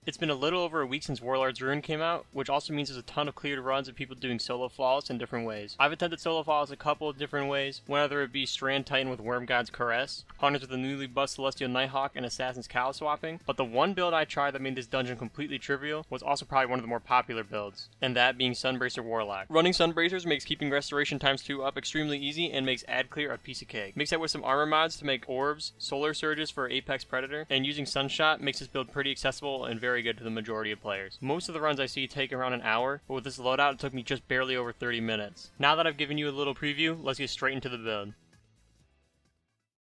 It's been a little over a week since Warlord'S Ruin came out, which also means there's a ton of cleared runs of people doing solo falls in different ways. I've attempted solo falls a couple of different ways, whether it be Strand Titan with Wormgod's Caress, Hunters with the newly buffed Celestial Nighthawk, and Assassin's Cowl swapping, but the one build I tried that made this dungeon completely trivial was also probably one of the more popular builds, and that being Sunbracer Warlock. Running Sunbracers makes keeping Restoration times 2 up extremely easy and makes ad clear a piece of cake. Mix that with some armor mods to make orbs, solar surges for Apex Predator, and using Sunshot makes this build pretty accessible and very good to the majority of players. Most of the runs I see take around an hour, but with this loadout it took me just barely over 30 minutes. Now that I've given you a little preview, let's get straight into the build.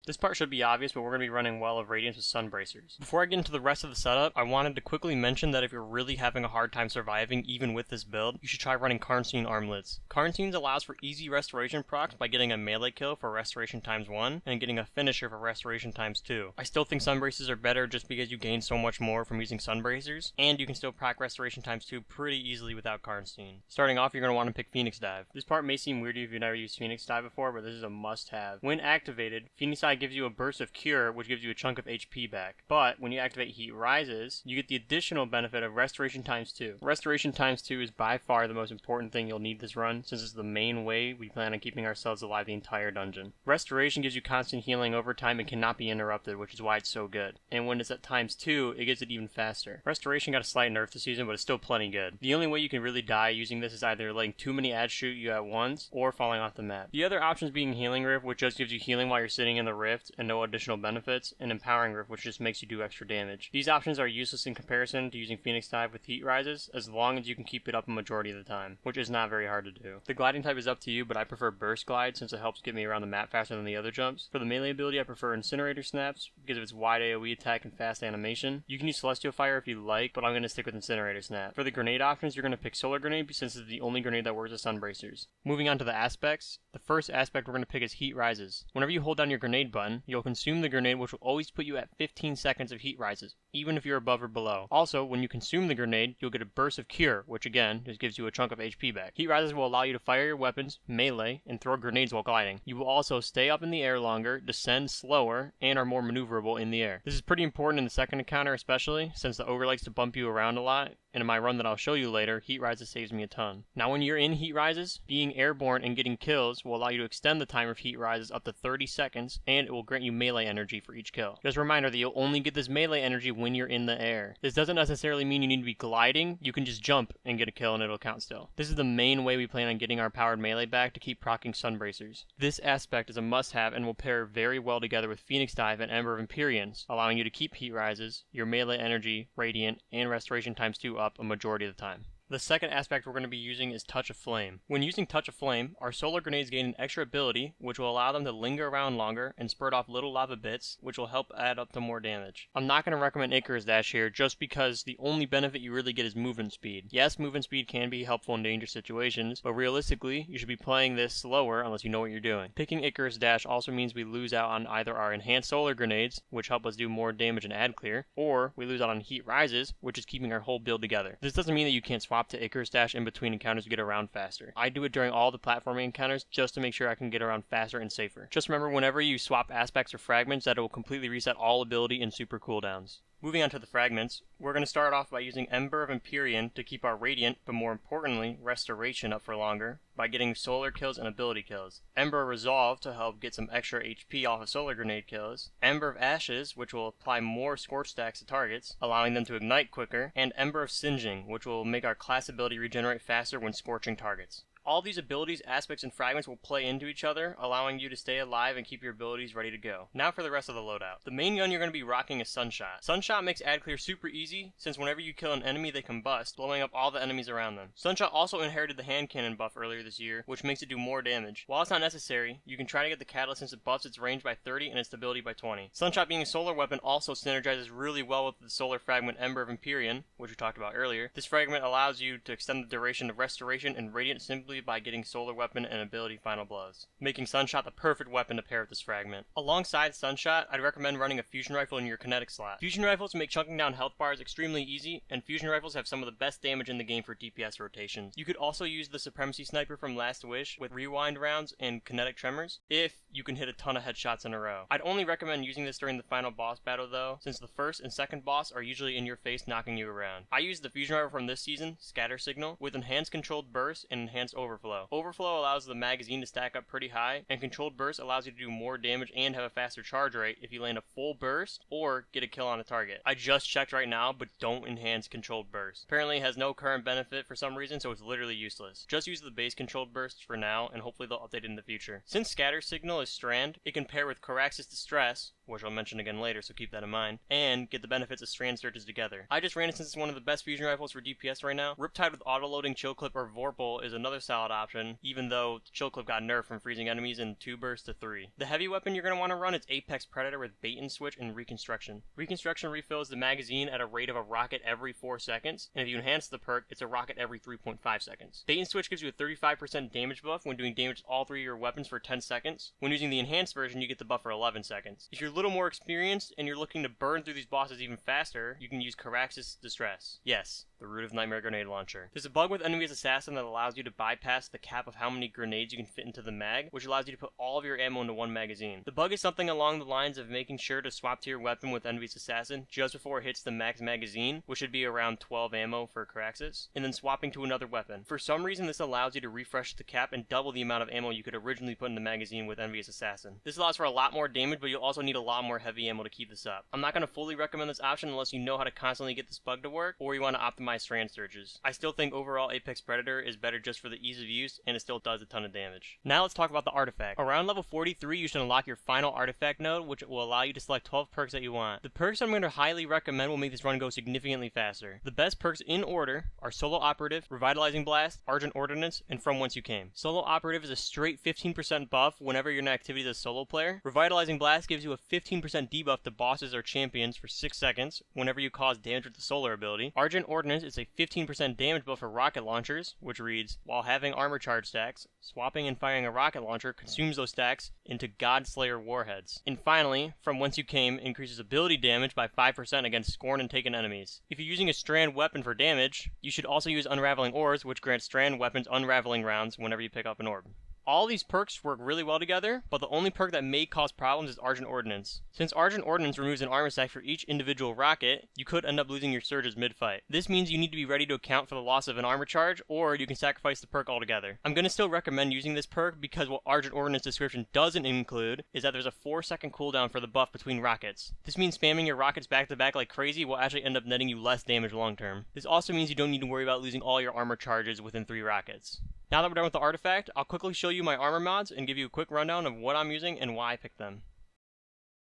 This part should be obvious, but we're going to be running Well of Radiance with Sunbracers. Before I get into the rest of the setup, I wanted to quickly mention that if you're really having a hard time surviving even with this build, you should try running Karstein Armlets. Karsteins allows for easy restoration procs by getting a melee kill for restoration times 1 and getting a finisher for restoration times 2. I still think Sunbracers are better just because you gain so much more from using Sunbracers, and you can still proc restoration times 2 pretty easily without Karstein. Starting off, you're going to want to pick Phoenix Dive. This part may seem weird if you've never used Phoenix Dive before, but this is a must-have. When activated, Phoenix Dive gives you a burst of Cure, which gives you a chunk of HP back. But when you activate Heat Rises, you get the additional benefit of Restoration times 2. Restoration times 2 is by far the most important thing you'll need this run, since it's the main way we plan on keeping ourselves alive the entire dungeon. Restoration gives you constant healing over time and cannot be interrupted, which is why it's so good. And when it's at times 2, it gets it even faster. Restoration got a slight nerf this season, but it's still plenty good. The only way you can really die using this is either letting too many ads shoot you at once, or falling off the map. The other options being Healing Rift, which just gives you healing while you're sitting in the rift, and no additional benefits, and Empowering Rift, which just makes you do extra damage. These options are useless in comparison to using Phoenix Dive with Heat Rises, as long as you can keep it up a majority of the time, which is not very hard to do. The gliding type is up to you, but I prefer Burst Glide since it helps get me around the map faster than the other jumps. For the melee ability, I prefer Incinerator Snaps because of its wide AoE attack and fast animation. You can use Celestial Fire if you like, but I'm going to stick with Incinerator Snap. For the grenade options, you're going to pick Solar Grenade since it's the only grenade that works with Sunbracers. Moving on to the aspects, the first aspect we're going to pick is Heat Rises. Whenever you hold down your grenade button, you'll consume the grenade, which will always put you at 15 seconds of Heat Rises, even if you're above or below. Also, when you consume the grenade, you'll get a burst of Cure, which again, just gives you a chunk of HP back. Heat Rises will allow you to fire your weapons, melee, and throw grenades while gliding. You will also stay up in the air longer, descend slower, and are more maneuverable in the air. This is pretty important in the second encounter especially, since the ogre likes to bump you around a lot, and in my run that I'll show you later, Heat Rises saves me a ton. Now when you're in Heat Rises, being airborne and getting kills will allow you to extend the timer of Heat Rises up to 30 seconds, and it will grant you melee energy for each kill. Just a reminder that you'll only get this melee energy when you're in the air. This doesn't necessarily mean you need to be gliding, you can just jump and get a kill and it'll count still. This is the main way we plan on getting our powered melee back to keep proccing Sunbracers. This aspect is a must-have and will pair very well together with Phoenix Dive and Ember of Empyreans, allowing you to keep Heat Rises, your melee energy, Radiant, and Restoration times 2 up a majority of the time. The second aspect we're going to be using is Touch of Flame. When using Touch of Flame, our solar grenades gain an extra ability, which will allow them to linger around longer and spurt off little lava bits, which will help add up to more damage. I'm not going to recommend Icarus Dash here, just because the only benefit you really get is movement speed. Yes, movement speed can be helpful in dangerous situations, but realistically, you should be playing this slower unless you know what you're doing. Picking Icarus Dash also means we lose out on either our enhanced solar grenades, which help us do more damage and ad clear, or we lose out on Heat Rises, which is keeping our whole build together. This doesn't mean that you can't swap to Icarus Dash in between encounters to get around faster. I do it during all the platforming encounters just to make sure I can get around faster and safer. Just remember whenever you swap aspects or fragments that it will completely reset all ability and super cooldowns. Moving on to the fragments, we're going to start off by using Ember of Empyrean to keep our Radiant, but more importantly, Restoration up for longer, by getting solar kills and ability kills. Ember of Resolve to help get some extra HP off of solar grenade kills. Ember of Ashes, which will apply more scorch stacks to targets, allowing them to ignite quicker. And Ember of Singeing, which will make our class ability regenerate faster when scorching targets. All these abilities, aspects, and fragments will play into each other, allowing you to stay alive and keep your abilities ready to go. Now for the rest of the loadout. The main gun you're going to be rocking is Sunshot. Sunshot makes ad clear super easy, since whenever you kill an enemy they combust, blowing up all the enemies around them. Sunshot also inherited the hand cannon buff earlier this year, which makes it do more damage. While it's not necessary, you can try to get the catalyst since it buffs its range by 30 and its stability by 20. Sunshot being a solar weapon also synergizes really well with the solar fragment Ember of Empyrean, which we talked about earlier. This fragment allows you to extend the duration of Restoration and Radiant simply simply by getting Solar Weapon and ability Final Blows, making Sunshot the perfect weapon to pair with this fragment. Alongside Sunshot, I'd recommend running a Fusion Rifle in your kinetic slot. Fusion Rifles make chunking down health bars extremely easy, and Fusion Rifles have some of the best damage in the game for DPS rotations. You could also use the Supremacy Sniper from Last Wish with rewind rounds and kinetic tremors, if you can hit a ton of headshots in a row. I'd only recommend using this during the final boss battle though, since the first and second boss are usually in your face knocking you around. I used the Fusion Rifle from this season, Scatter Signal, with Enhanced Controlled Burst and Enhanced Overflow. Overflow allows the magazine to stack up pretty high, and Controlled Burst allows you to do more damage and have a faster charge rate if you land a full burst or get a kill on a target. I just checked right now, but don't enhance Controlled Burst. Apparently it has no current benefit for some reason, so it's literally useless. Just use the base Controlled Bursts for now, and hopefully they'll update it in the future. Since Scatter Signal is Strand, it can pair with Karsteins Distress, which I'll mention again later, so keep that in mind, and get the benefits of Strand Surges together. I just ran it since it's one of the best fusion rifles for DPS right now. Riptide with auto-loading Chill Clip or Vorpal is another solid option, even though Chill Clip got nerfed from freezing enemies in 2 bursts to 3. The heavy weapon you're going to want to run is Apex Predator with Bait and Switch and Reconstruction. Reconstruction refills the magazine at a rate of a rocket every 4 seconds, and if you enhance the perk, it's a rocket every 3.5 seconds. Bait and Switch gives you a 35% damage buff when doing damage to all 3 of your weapons for 10 seconds. When using the enhanced version, you get the buff for 11 seconds. If you're a little more experienced and you're looking to burn through these bosses even faster, you can use Karsteins Distress. Yes, the Root of Nightmare Grenade Launcher. There's a bug with Enemy's Assassin that allows you to bypass the cap of how many grenades you can fit into the mag, which allows you to put all of your ammo into one magazine. The bug is something along the lines of making sure to swap to your weapon with Enemy's Assassin just before it hits the max magazine, which should be around 12 ammo for Karsteins, and then swapping to another weapon. For some reason, this allows you to refresh the cap and double the amount of ammo you could originally put in the magazine with Enemy's Assassin. This allows for a lot more damage, but you'll also need a lot more heavy ammo to keep this up. I'm not going to fully recommend this option unless you know how to constantly get this bug to work, or you want to optimize Strand Surges. I still think overall Apex Predator is better just for the ease of use, and it still does a ton of damage. Now let's talk about the artifact. Around level 43, you should unlock your final artifact node, which will allow you to select 12 perks that you want. The perks I'm going to highly recommend will make this run go significantly faster. The best perks in order are Solo Operative, Revitalizing Blast, Argent Ordnance, and From Whence You Came. Solo Operative is a straight 15% buff whenever you're in activity as a solo player. Revitalizing Blast gives you a 15% debuff to bosses or champions for 6 seconds whenever you cause damage with the solar ability. Argent Ordnance is a 15% damage buff for rocket launchers, which reads, while having armor charge stacks, swapping and firing a rocket launcher consumes those stacks into Godslayer warheads. And finally, From Whence You Came increases ability damage by 5% against scorned and taken enemies. If you're using a strand weapon for damage, you should also use Unraveling Ores, which grants strand weapons unraveling rounds whenever you pick up an orb. All these perks work really well together, but the only perk that may cause problems is Argent Ordnance. Since Argent Ordnance removes an armor stack for each individual rocket, you could end up losing your surges mid-fight. This means you need to be ready to account for the loss of an armor charge, or you can sacrifice the perk altogether. I'm going to still recommend using this perk because what Argent Ordnance description doesn't include is that there's a 4-second cooldown for the buff between rockets. This means spamming your rockets back to back like crazy will actually end up netting you less damage long term. This also means you don't need to worry about losing all your armor charges within 3 rockets. Now that we're done with the artifact, I'll quickly show you my armor mods and give you a quick rundown of what I'm using and why I picked them.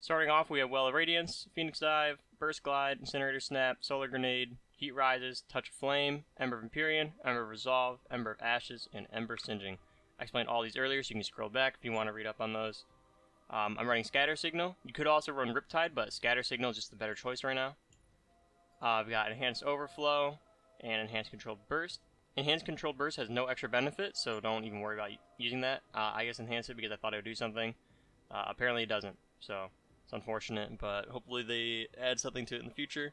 Starting off, we have Well of Radiance, Phoenix Dive, Burst Glide, Incinerator Snap, Solar Grenade, Heat Rises, Touch of Flame, Ember of Empyrean, Ember of Resolve, Ember of Ashes, and Ember Singeing. I explained all these earlier, so you can scroll back if you want to read up on those. I'm running Scatter Signal. You could also run Riptide, but Scatter Signal is just the better choice right now. I've got Enhanced Overflow and Enhanced Controlled Burst. Enhanced Controlled Burst has no extra benefit, so don't even worry about using that. I just enhanced it because I thought it would do something. Apparently it doesn't, so it's unfortunate, but hopefully they add something to it in the future.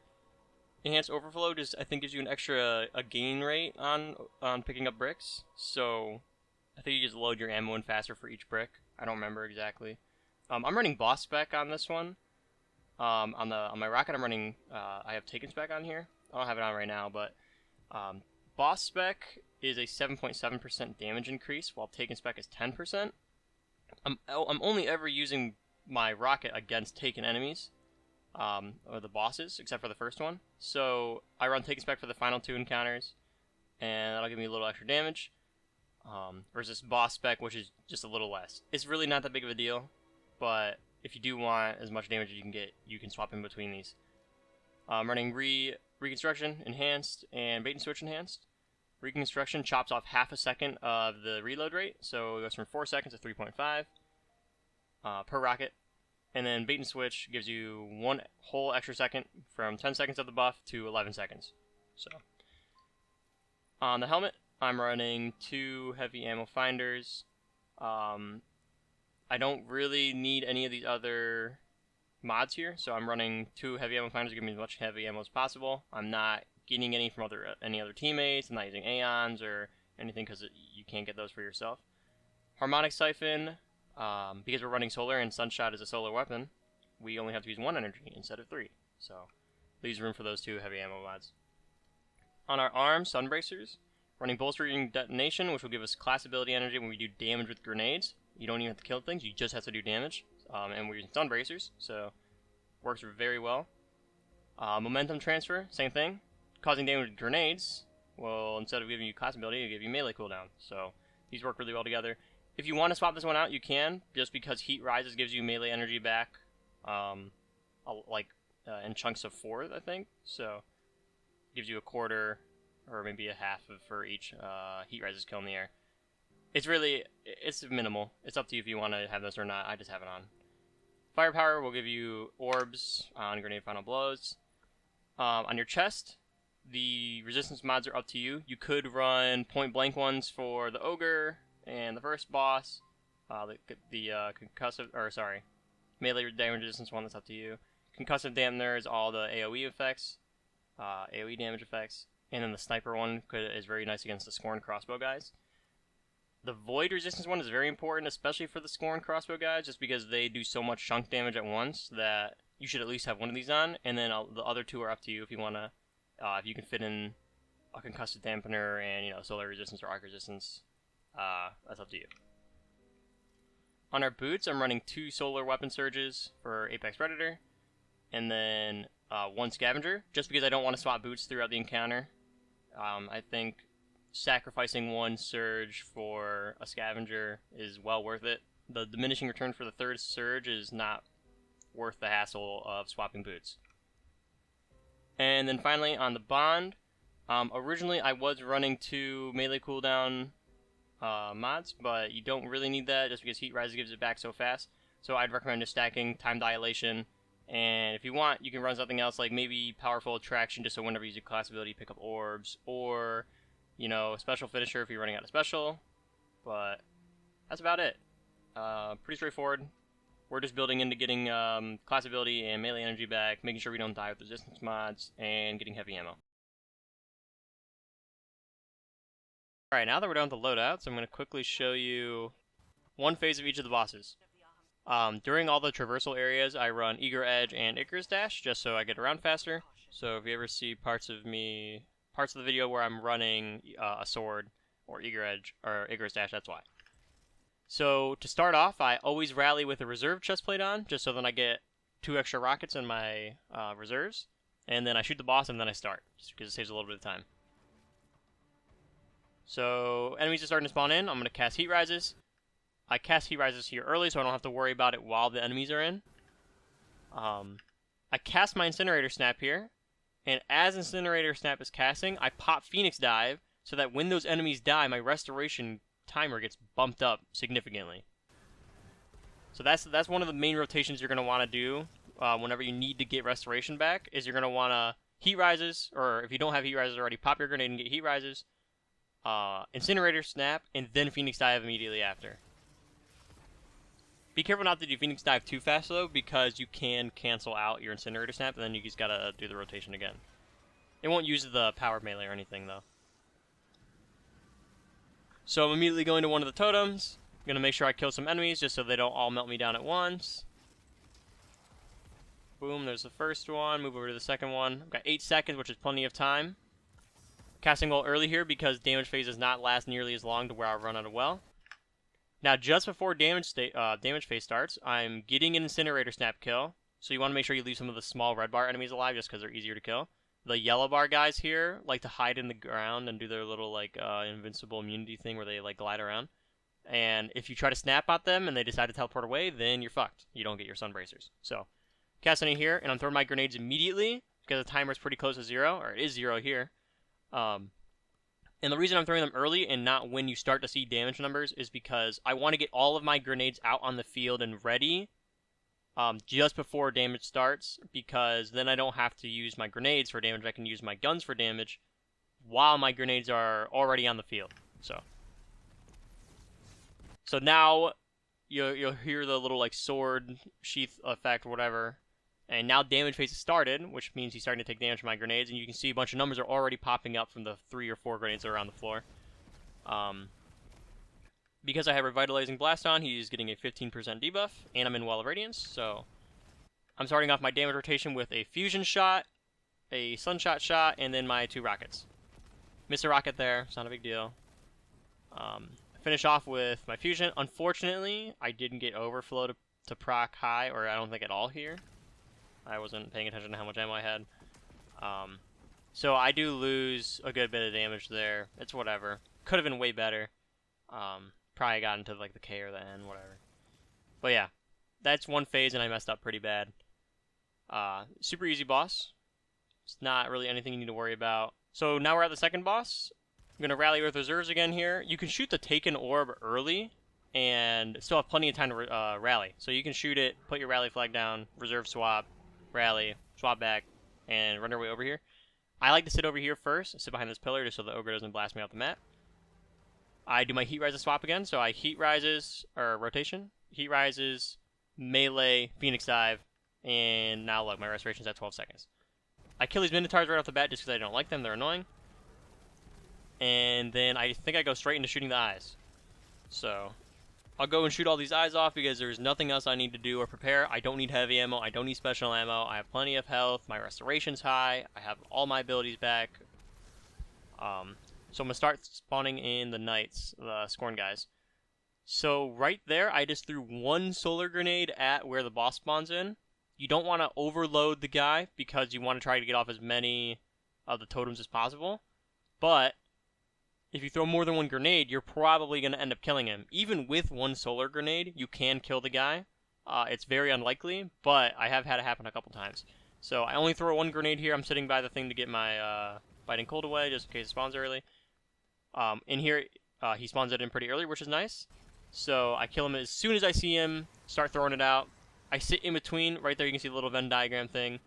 Enhanced Overflow just, I think, gives you an extra gain rate on picking up bricks, so I think you just load your ammo in faster for each brick. I don't remember exactly. I'm running Boss Spec on this one. On my rocket, I'm running, I have Taken Spec on here. I don't have it on right now, but Boss Spec is a 7.7% damage increase, while Taken Spec is 10%. I'm only ever using my rocket against Taken enemies, or the bosses, except for the first one. So I run Taken Spec for the final 2 encounters, and that'll give me a little extra damage. Versus Boss Spec, which is just a little less. It's really not that big of a deal, but if you do want as much damage as you can get, you can swap in between these. I'm running Reconstruction Enhanced and Bait and Switch Enhanced. Reconstruction chops off half a second of the reload rate, so it goes from 4 seconds to 3.5 per rocket. And then Bait and Switch gives you 1 whole extra second from 10 seconds of the buff to 11 seconds. So on the helmet, I'm running 2 heavy ammo finders. I don't really need any of these other mods here, so I'm running 2 heavy ammo finders to give me as much heavy ammo as possible. I'm not getting any from any other teammates. I'm not using Aeons or anything because you can't get those for yourself. Harmonic Siphon, because we're running solar and Sunshot is a solar weapon, we only have to use 1 energy instead of 3, so leaves room for those 2 heavy ammo mods. On our arms, Sunbracers, running bolstering detonation, which will give us class ability energy when we do damage with grenades. You don't even have to kill things, you just have to do damage. And we're using Sunbracers, so works very well. Momentum transfer, same thing. Causing damage with grenades, well, instead of giving you class ability, it'll give you melee cooldown. So these work really well together. If you want to swap this one out, you can, just because Heat Rises gives you melee energy back, in chunks of 4, I think. So gives you a quarter or maybe a half for each Heat Rises kill in the air. It's minimal. It's up to you if you want to have this or not. I just have it on. Firepower will give you orbs on grenade final blows. On your chest, the resistance mods are up to you. You could run point blank ones for the ogre and the first boss. Melee damage resistance one, that's up to you. Concussive dampener is all the AoE effects, AoE damage effects, and then the sniper one is very nice against the Scorn crossbow guys. The void resistance one is very important, especially for the Scorn crossbow guys, just because they do so much chunk damage at once that you should at least have one of these on, and then the other 2 are up to you if you want to, if you can fit in a concussive dampener and, solar resistance or arc resistance, that's up to you. On our boots, I'm running 2 solar weapon surges for Apex Predator, and then 1 scavenger, just because I don't want to swap boots throughout the encounter. I think sacrificing 1 surge for a scavenger is well worth it. The diminishing return for the 3rd surge is not worth the hassle of swapping boots. And then finally on the bond, originally I was running 2 melee cooldown mods, but you don't really need that just because Heat Rise gives it back so fast. So I'd recommend just stacking Time Dilation, and if you want, you can run something else like maybe Powerful Attraction, just so whenever you use your class ability, pick up orbs, or Special Finisher if you're running out of special. But that's about it. Pretty straightforward. We're just building into getting class ability and melee energy back, making sure we don't die with resistance mods, and getting heavy ammo. Alright, now that we're done with the loadouts, I'm going to quickly show you one phase of each of the bosses. During all the traversal areas, I run Eager Edge and Icarus Dash, just so I get around faster. So if you ever see parts of the video where I'm running a sword, or Eager Edge, or Icarus Dash, that's why. So to start off, I always rally with a reserve chestplate on, just so then I get 2 extra rockets in my reserves. And then I shoot the boss and then I start, just because it saves a little bit of time. So enemies are starting to spawn in. I'm going to cast Heat Rises. I cast Heat Rises here early so I don't have to worry about it while the enemies are in. I cast my Incinerator Snap here. And as Incinerator Snap is casting, I pop Phoenix Dive so that when those enemies die, my restoration timer gets bumped up significantly. So that's one of the main rotations you're going to want to do whenever you need to get restoration back, is you're going to want to Heat Rises, or if you don't have Heat Rises already, pop your grenade and get Heat Rises. Incinerator Snap, and then Phoenix Dive immediately after. Be careful not to do Phoenix Dive too fast though, because you can cancel out your Incinerator Snap, and then you just gotta do the rotation again. It won't use the power melee or anything though. So I'm immediately going to one of the totems. I'm gonna make sure I kill some enemies just so they don't all melt me down at once. Boom, there's the first one. Move over to the second one. I've got 8 seconds, which is plenty of time. Casting well early here because damage phase does not last nearly as long to where I run out of well. Now, just before damage phase starts, I'm getting an Incinerator Snap kill. So you want to make sure you leave some of the small red bar enemies alive just because they're easier to kill. The yellow bar guys here like to hide in the ground and do their little invincible immunity thing where they glide around. And if you try to snap at them and they decide to teleport away, then you're fucked. You don't get your Sunbracers. So, casting it here, and I'm throwing my grenades immediately because the timer is pretty close to 0, or it is 0 here. And the reason I'm throwing them early and not when you start to see damage numbers is because I want to get all of my grenades out on the field and ready just before damage starts, because then I don't have to use my grenades for damage. I can use my guns for damage while my grenades are already on the field. So now you'll hear the little like sword sheath effect or whatever, and now damage phase has started, which means he's starting to take damage from my grenades, and you can see a bunch of numbers are already popping up from the 3 or 4 grenades that are on the floor. Because I have Revitalizing Blast on, he's getting a 15% debuff, and I'm in Wall of Radiance, so I'm starting off my damage rotation with a Fusion Shot, a Sunshot Shot, and then my 2 rockets. Miss a rocket there, it's not a big deal. Finish off with my Fusion. Unfortunately, I didn't get Overflow to proc high, or I don't think at all here. I wasn't paying attention to how much ammo I had. So I do lose a good bit of damage there. It's whatever. Could have been way better. Probably got into like the K or the N, whatever. But yeah, that's one phase and I messed up pretty bad. Super easy boss. It's not really anything you need to worry about. So now we're at the second boss. I'm going to rally with reserves again here. You can shoot the taken orb early and still have plenty of time to rally. So you can shoot it, put your rally flag down, reserve swap, rally, swap back, and run your way over here. I like to sit over here first, sit behind this pillar just so the ogre doesn't blast me off the map. I do my heat rises swap again, so I heat rises, or rotation, heat rises, melee, phoenix dive, and now look, my restoration's at 12 seconds. I kill these minotaurs right off the bat just because I don't like them, they're annoying. And then I think I go straight into shooting the eyes. So I'll go and shoot all these eyes off because there's nothing else I need to do or prepare. I don't need heavy ammo, I don't need special ammo, I have plenty of health, my restoration's high, I have all my abilities back. So I'm going to start spawning in the knights, the Scorn guys. So right there, I just threw 1 solar grenade at where the boss spawns in. You don't want to overload the guy because you want to try to get off as many of the totems as possible. But if you throw more than 1 grenade, you're probably going to end up killing him. Even with 1 solar grenade, you can kill the guy. It's very unlikely, but I have had it happen a couple times. So I only throw 1 grenade here. I'm sitting by the thing to get my Biting Cold away, just in case it spawns early. In here, he spawns it in pretty early, which is nice. So I kill him as soon as I see him, start throwing it out. I sit in between. Right there you can see the little Venn diagram thing.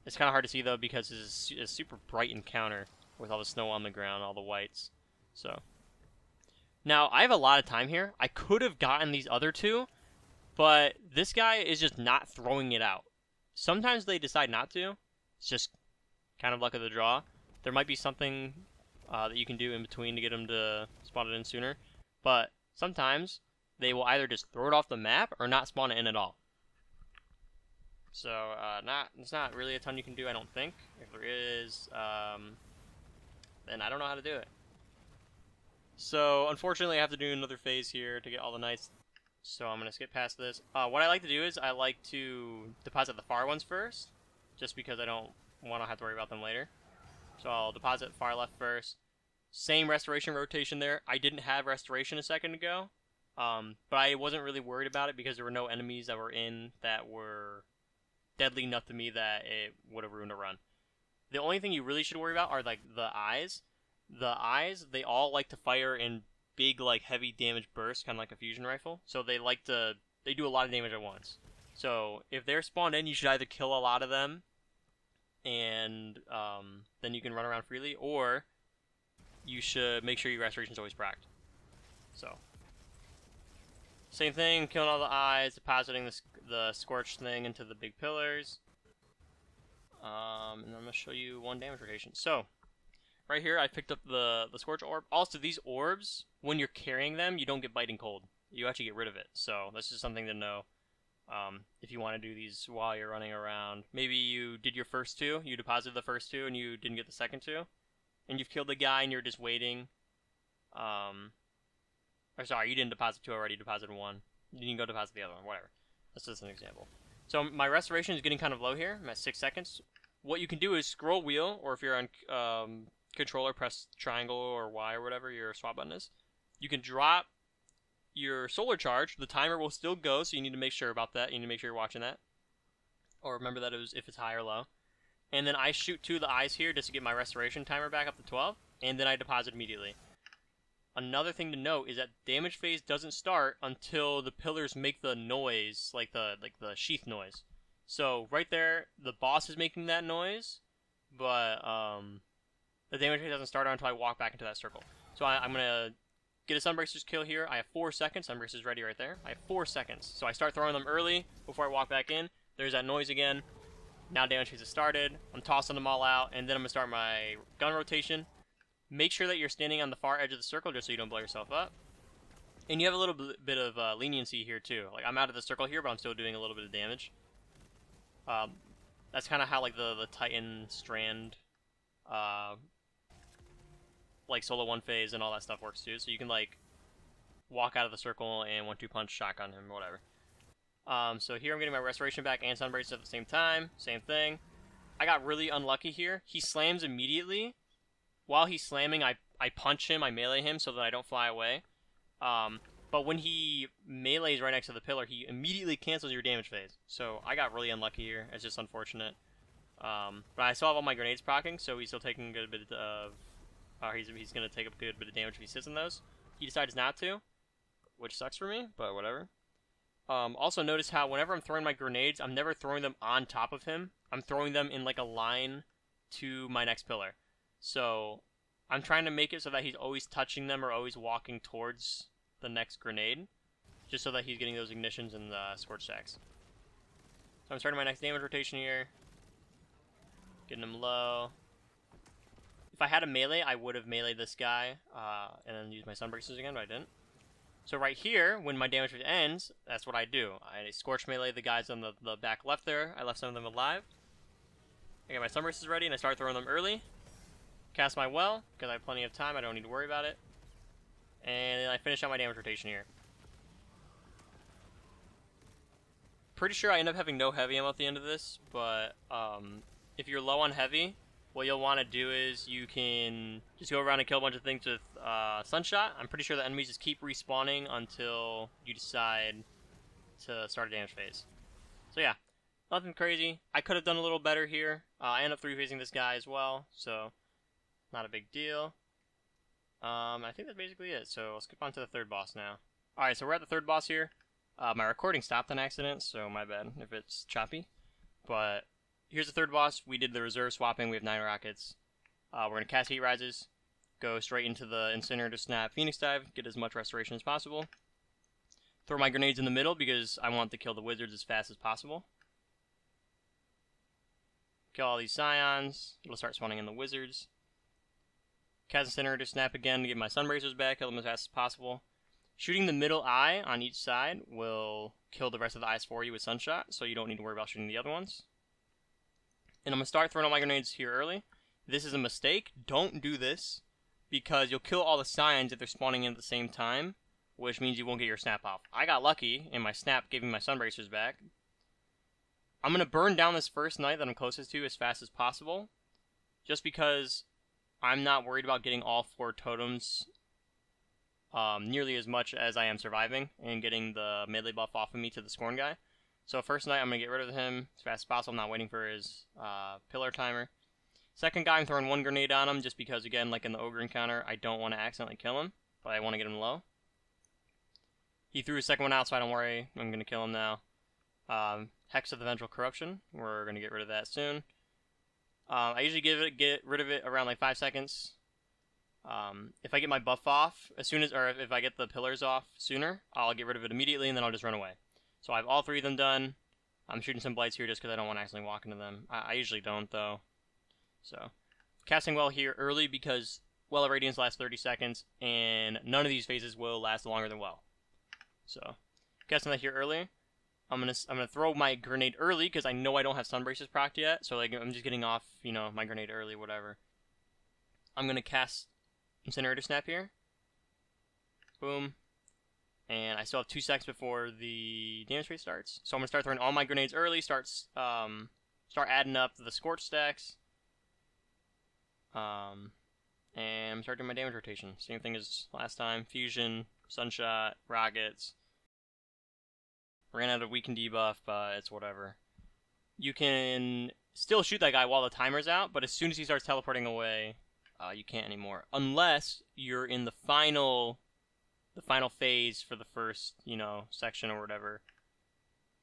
It's kind of hard to see, though, because it's a super bright encounter with all the snow on the ground, all the whites. So now, I have a lot of time here. I could have gotten these other 2, but this guy is just not throwing it out. Sometimes they decide not to. It's just kind of luck of the draw. There might be something that you can do in between to get them to spawn it in sooner. But sometimes they will either just throw it off the map or not spawn it in at all. So there's not really a ton you can do, I don't think. If there is, then I don't know how to do it. So unfortunately I have to do another phase here to get all the knights. So I'm going to skip past this. What I like to do is I like to deposit the far ones first, just because I don't want to have to worry about them later. So I'll deposit far left first. Same restoration rotation there. I didn't have restoration a second ago, but I wasn't really worried about it because there were no enemies that were in that were deadly enough to me that it would have ruined a run. The only thing you really should worry about are like the eyes. The eyes, they all like to fire in big, like heavy damage bursts, kind of like a fusion rifle. So they do a lot of damage at once. So if they're spawned in, you should either kill a lot of them, and then you can run around freely, or you should make sure your restoration's always procced. So same thing, killing all the eyes, depositing the scorched thing into the big pillars. And I'm going to show you 1 damage rotation. So, right here, I picked up the Scorch Orb. Also, these orbs, when you're carrying them, you don't get Biting Cold. You actually get rid of it. So, that's just something to know. If you want to do these while you're running around. Maybe you did your first 2, you deposited the first 2, and you didn't get the second 2. And you've killed the guy, and you're just waiting. Or sorry, you didn't deposit 2 already, you deposited 1. You didn't go deposit the other one, whatever. That's just an example. So my restoration is getting kind of low here. I'm at 6 seconds. What you can do is scroll wheel, or if you're on controller, press triangle or Y or whatever your swap button is. You can drop your solar charge. The timer will still go, so you need to make sure about that. You need to make sure you're watching that. Or remember that if it's high or low. And then I shoot 2 of the eyes here just to get my restoration timer back up to 12. And then I deposit immediately. Another thing to note is that damage phase doesn't start until the pillars make the noise, like the sheath noise. So right there, the boss is making that noise, but The damage phase doesn't start until I walk back into that circle. So I'm going to get a Sunbracers kill here. I have 4 seconds. Sunbracers ready right there. I have 4 seconds. So I start throwing them early before I walk back in. There's that noise again. Now damage phase has started. I'm tossing them all out, and then I'm going to start my gun rotation. Make sure that you're standing on the far edge of the circle just so you don't blow yourself up. And you have a little bit of leniency here too. Like, I'm out of the circle here, but I'm still doing a little bit of damage. That's kind of how like the Titan Strand, like solo one phase and all that stuff works too. So you can like walk out of the circle and 1-2 punch shotgun him or whatever. So here I'm getting my restoration back and Sunbracers at the same time. Same thing. I got really unlucky here. He slams immediately. While he's slamming, I punch him, I melee him so that I don't fly away. But when he melees right next to the pillar, he immediately cancels your damage phase. So I got really unlucky here. It's just unfortunate. But I still have all my grenades proccing, so he's still taking a good bit of... he's going to take a good bit of damage if he sits in those. He decides not to, which sucks for me, but whatever. Also notice how whenever I'm throwing my grenades, I'm never throwing them on top of him. I'm throwing them in like a line to my next pillar. So I'm trying to make it so that he's always touching them or always walking towards the next grenade, just so that he's getting those ignitions and the scorch stacks. So I'm starting my next damage rotation here. Getting him low. If I had a melee, I would have meleeed this guy and then used my Sunbracers again, but I didn't. So right here, when my damage ends, that's what I do. I scorch melee the guys on the back left there. I left some of them alive. I got my Sunbracers ready, and I start throwing them early. Cast my well, because I have plenty of time. I don't need to worry about it. And then I finish out my damage rotation here. Pretty sure I end up having no heavy ammo at the end of this, but if you're low on heavy, what you'll want to do is you can just go around and kill a bunch of things with Sunshot. I'm pretty sure the enemies just keep respawning until you decide to start a damage phase. So yeah, nothing crazy. I could have done a little better here. I end up 3-phasing this guy as well, so not a big deal. I think that's basically it, so I'll skip on to the third boss now. Alright, so we're at the third boss here. My recording stopped on accident, so my bad if it's choppy. But here's the third boss. We did the reserve swapping. We have 9 rockets. We're going to cast Heat Rises, go straight into the Incinerator Snap Phoenix Dive, get as much restoration as possible. Throw my grenades in the middle because I want to kill the wizards as fast as possible. Kill all these Scions. It'll start spawning in the wizards. Cast Incinerator Snap again to get my Sunbracers back, kill them as fast as possible. Shooting the middle eye on each side will kill the rest of the eyes for you with Sunshot, so you don't need to worry about shooting the other ones. And I'm going to start throwing all my grenades here early. This is a mistake. Don't do this, because you'll kill all the Scions if they're spawning in at the same time, which means you won't get your snap off. I got lucky, and my snap gave me my Sunbracers back. I'm going to burn down this first knight that I'm closest to as fast as possible, just because I'm not worried about getting all 4 totems nearly as much as I am surviving and getting the melee buff off of me to the Scorn guy. So first knight, I'm going to get rid of him as fast as possible. I'm not waiting for his pillar timer. Second guy, I'm throwing 1 grenade on him just because, again, like in the Ogre encounter, I don't want to accidentally kill him, but I want to get him low. He threw his second one out, so I don't worry. I'm going to kill him now. Hex of the Vengeful Corruption. We're going to get rid of that soon. I usually get rid of it around like 5 seconds. If I get my buff off as soon as, or if I get the pillars off sooner, I'll get rid of it immediately and then I'll just run away. So I have all 3 of them done. I'm shooting some blights here just because I don't want to accidentally walk into them. I usually don't though. So casting well here early because Well of Radiance lasts 30 seconds and none of these phases will last longer than Well. So casting that here early. I'm gonna throw my grenade early because I know I don't have Sunbracers procced yet. So like I'm just getting off, you know, my grenade early, whatever. I'm gonna cast Incinerator Snap here. Boom. And I still have 2 seconds before the damage rate starts. So I'm gonna start throwing all my grenades early. Start adding up the scorch stacks. And I'm starting my damage rotation. Same thing as last time. Fusion, Sunshot, rockets. Ran out of weaken debuff, but it's whatever. You can still shoot that guy while the timer's out, but as soon as he starts teleporting away, you can't anymore. Unless you're in the final phase for the first, you know, section or whatever.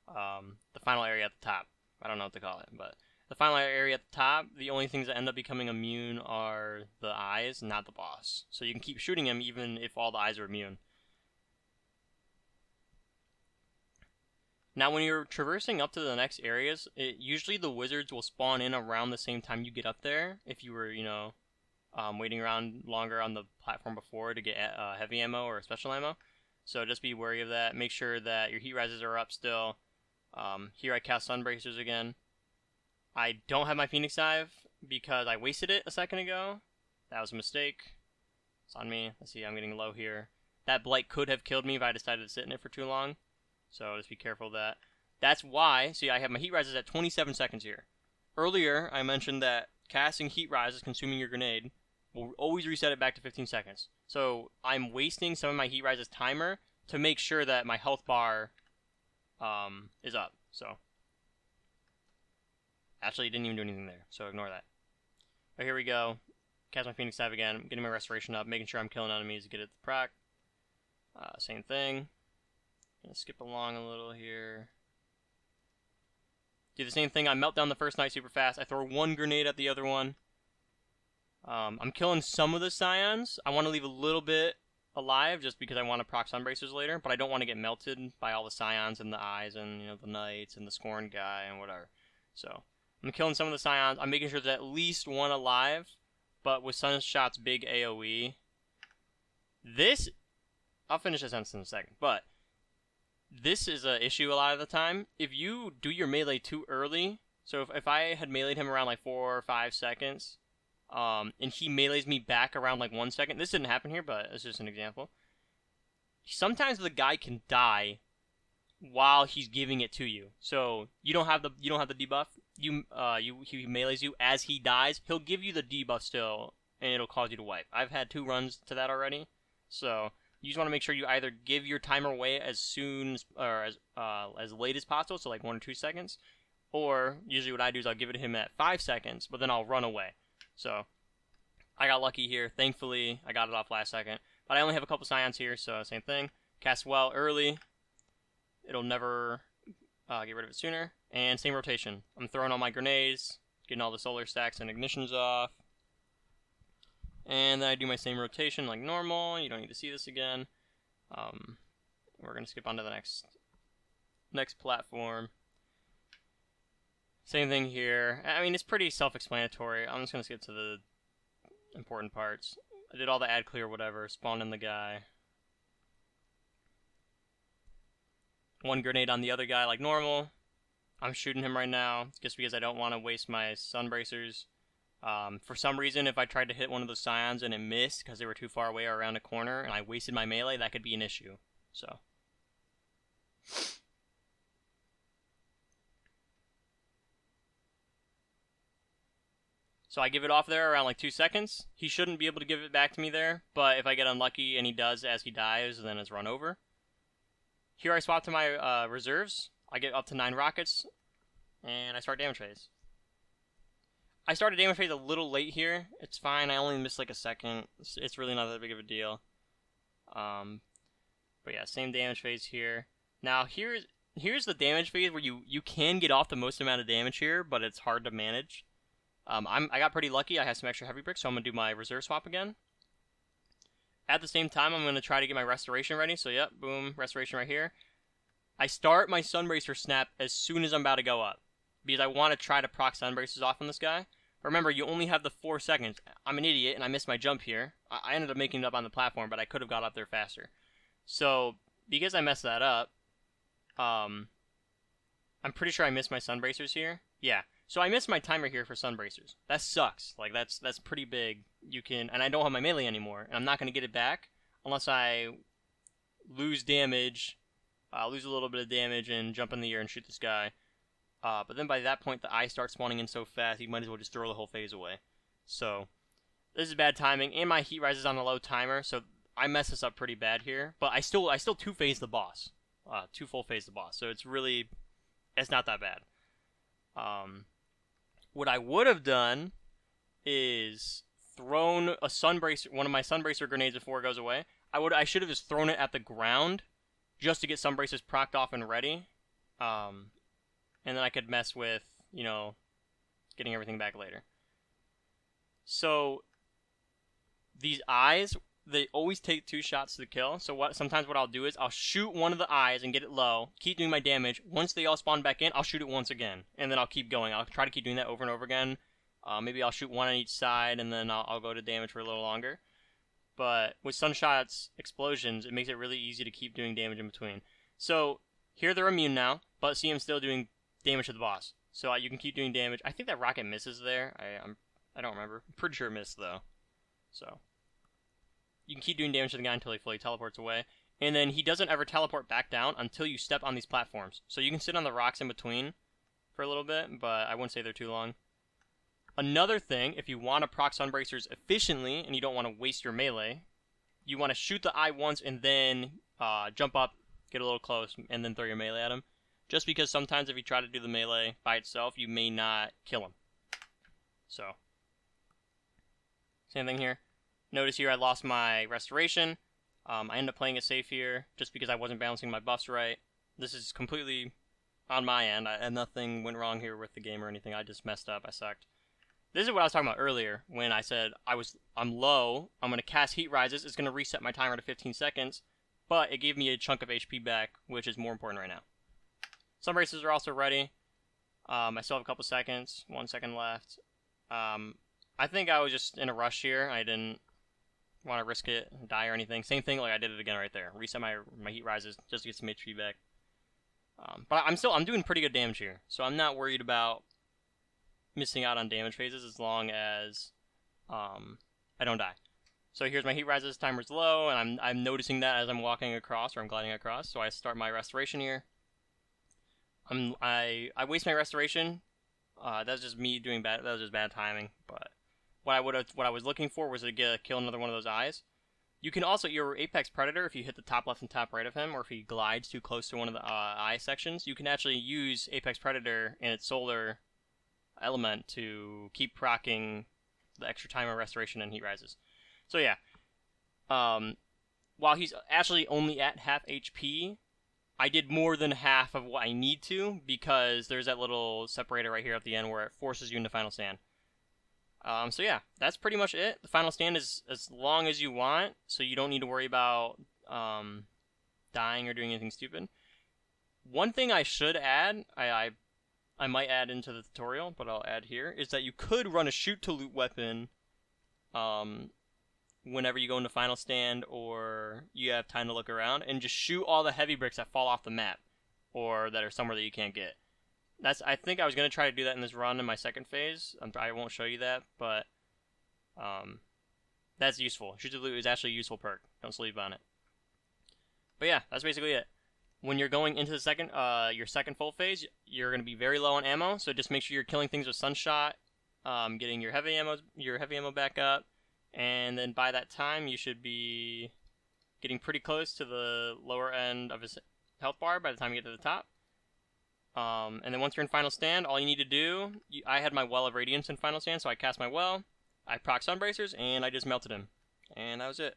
The final area at the top. I don't know what to call it, but The final area at the top, the only things that end up becoming immune are the eyes, not the boss. So you can keep shooting him even if all the eyes are immune. Now when you're traversing up to the next areas, usually the wizards will spawn in around the same time you get up there. If you were, you know, waiting around longer on the platform before to get heavy ammo or special ammo. So just be wary of that. Make sure that your heat rises are up still. Here I cast Sunbracers again. I don't have my Phoenix Dive because I wasted it a second ago. That was a mistake. It's on me. Let's see, I'm getting low here. That Blight could have killed me if I decided to sit in it for too long. So just be careful of that. That's why, see, I have my heat rises at 27 seconds here. Earlier, I mentioned that casting heat rises, consuming your grenade, will always reset it back to 15 seconds. So I'm wasting some of my heat rises timer to make sure that my health bar is up. So actually, didn't even do anything there, so ignore that. But here we go. Cast my Phoenix Dive again. I'm getting my restoration up, making sure I'm killing enemies to get it to proc. Same thing. Gonna skip along a little here. Do the same thing. I melt down the first knight super fast. I throw one grenade at the other one. I'm killing some of the scions. I want to leave a little bit alive just because I want to proc Sunbracers later, but I don't want to get melted by all the scions and the eyes and, you know, the knights and the scorn guy and whatever. So I'm killing some of the scions. I'm making sure there's at least one alive, but with Sunshot's big AoE, this, I'll finish this sentence in a second, but this is an issue a lot of the time. If you do your melee too early, so if I had meleeed him around like 4 or 5 seconds, and he melees me back around like 1 second, this didn't happen here, but it's just an example. Sometimes the guy can die while he's giving it to you, so you don't have the debuff. He melees you as he dies. He'll give you the debuff still, and it'll cause you to wipe. I've had 2 runs to that already, so you just want to make sure you either give your timer away as soon or as late as possible, so like 1 or 2 seconds, or usually what I do is I'll give it to him at 5 seconds, but then I'll run away. So I got lucky here. Thankfully, I got it off last second, but I only have a couple scions here, so same thing. Cast well early. It'll never get rid of it sooner. And same rotation. I'm throwing all my grenades, getting all the solar stacks and ignitions off. And then I do my same rotation like normal. You don't need to see this again. We're going to skip on to the next platform. Same thing here. I mean, it's pretty self-explanatory. I'm just going to skip to the important parts. I did all the add clear whatever, spawned in the guy. One grenade on the other guy like normal. I'm shooting him right now just because I don't want to waste my Sunbracers. For some reason, if I tried to hit one of those scions and it missed because they were too far away or around a corner and I wasted my melee, that could be an issue. So I give it off there around like 2 seconds. He shouldn't be able to give it back to me there, but if I get unlucky and he does as he dies, then it's run over. Here I swap to my reserves. I get up to 9 rockets, and I start damage phase. I started damage phase a little late here. It's fine. I only missed like a second. It's really not that big of a deal. But yeah, same damage phase here. Now here's the damage phase where you can get off the most amount of damage here, but it's hard to manage. I got pretty lucky. I have some extra heavy bricks, so I'm gonna do my reserve swap again. At the same time, I'm gonna try to get my restoration ready. So yep, boom, restoration right here. I start my Sunbracer snap as soon as I'm about to go up, because I want to try to proc Sunbracers off on this guy. Remember, you only have the 4 seconds. I'm an idiot, and I missed my jump here. I ended up making it up on the platform, but I could have got up there faster. So, because I messed that up, I'm pretty sure I missed my Sunbracers here. Yeah, so I missed my timer here for Sunbracers. That sucks. Like, that's pretty big. And I don't have my melee anymore, and I'm not going to get it back unless I lose damage, lose a little bit of damage, and jump in the air and shoot this guy. But then by that point, the eyes start spawning in so fast, you might as well just throw the whole phase away. So, this is bad timing, and my heat rises on a low timer, so I mess this up pretty bad here. But I still 2-phase the boss. 2 full phase the boss, so it's not that bad. What I would have done is thrown a one of my Sunbracer grenades before it goes away. I should have just thrown it at the ground just to get Sunbracers procced off and ready. And then I could mess with, you know, getting everything back later. So these eyes, they always take 2 shots to kill. So sometimes what I'll do is I'll shoot one of the eyes and get it low, keep doing my damage. Once they all spawn back in, I'll shoot it once again, and then I'll keep going. I'll try to keep doing that over and over again. Maybe I'll shoot one on each side, and then I'll go to damage for a little longer. But with Sunshot's explosions, it makes it really easy to keep doing damage in between. So here they're immune now, but see I'm still doing damage to the boss. So you can keep doing damage. I think that rocket misses there. I don't remember. I'm pretty sure it missed though. So you can keep doing damage to the guy until he fully teleports away. And then he doesn't ever teleport back down until you step on these platforms. So you can sit on the rocks in between for a little bit, but I wouldn't say they're too long. Another thing, if you want to proc Sunbracers efficiently and you don't want to waste your melee, you want to shoot the eye once and then jump up, get a little close, and then throw your melee at him. Just because sometimes if you try to do the melee by itself, you may not kill him. So, same thing here. Notice here I lost my restoration. I ended up playing it safe here just because I wasn't balancing my buffs right. This is completely on my end. Nothing went wrong here with the game or anything. I just messed up. I sucked. This is what I was talking about earlier when I said I'm low, I'm going to cast Heat Rises, it's going to reset my timer to 15 seconds, but it gave me a chunk of HP back, which is more important right now. Sunbracers are also ready. I still have a couple seconds, 1 second left. I think I was just in a rush here. I didn't want to risk it, die or anything. Same thing, like I did it again right there. Reset my Heat Rises just to get some HP back. But I'm doing pretty good damage here, so I'm not worried about missing out on damage phases as long as I don't die. So here's my Heat Rises, timer's low, and I'm noticing that as I'm walking across, or I'm gliding across, so I start my restoration here. I waste my restoration. That's just me doing bad. That was just bad timing. But what I was looking for was to kill another one of those eyes. You can also, your Apex Predator, if you hit the top left and top right of him, or if he glides too close to one of the eye sections, you can actually use Apex Predator and its solar element to keep proccing the extra timer restoration and Heat Rises. So yeah, while he's actually only at half HP, I did more than half of what I need to because there's that little separator right here at the end where it forces you into Final Stand. So yeah, that's pretty much it. The Final Stand is as long as you want, so you don't need to worry about dying or doing anything stupid. One thing I should add, I might add into the tutorial, but I'll add here, is that you could run a shoot-to-loot weapon whenever you go into Final Stand or you have time to look around, and just shoot all the heavy bricks that fall off the map, or that are somewhere that you can't get. I think I was going to try to do that in this run in my second phase. I won't show you that, but that's useful. Shoot-to-loot is actually a useful perk. Don't sleep on it. But yeah, that's basically it. When you're going into the your second full phase, you're going to be very low on ammo, so just make sure you're killing things with Sunshot, getting your heavy ammo back up, and then by that time you should be getting pretty close to the lower end of his health bar by the time you get to the top. And then once you're in Final Stand, all you need to do, I had my Well of Radiance in Final Stand, so I cast my Well, I proc Sunbracers, and I just melted him. And that was it.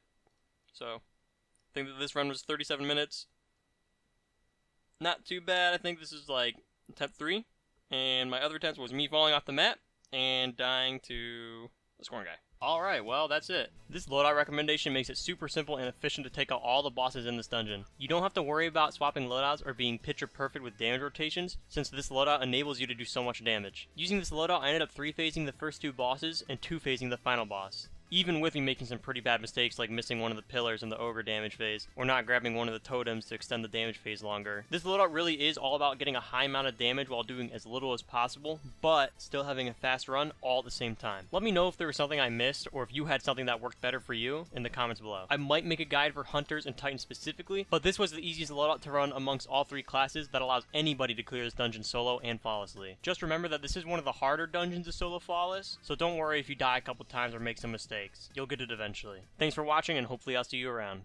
So, I think that this run was 37 minutes. Not too bad. I think this is like attempt 3. And my other attempt was me falling off the map and dying to the scoring guy. Alright, well, that's it. This loadout recommendation makes it super simple and efficient to take out all the bosses in this dungeon. You don't have to worry about swapping loadouts or being picture perfect with damage rotations, since this loadout enables you to do so much damage. Using this loadout, I ended up 3-phasing the first 2 bosses and 2-phasing the final boss. Even with me making some pretty bad mistakes like missing one of the pillars in the ogre damage phase, or not grabbing one of the totems to extend the damage phase longer. This loadout really is all about getting a high amount of damage while doing as little as possible, but still having a fast run all at the same time. Let me know if there was something I missed, or if you had something that worked better for you in the comments below. I might make a guide for Hunters and Titans specifically, but this was the easiest loadout to run amongst all 3 classes that allows anybody to clear this dungeon solo and flawlessly. Just remember that this is one of the harder dungeons to solo flawless, so don't worry if you die a couple times or make some mistakes. You'll get it eventually. Thanks for watching, and hopefully I'll see you around.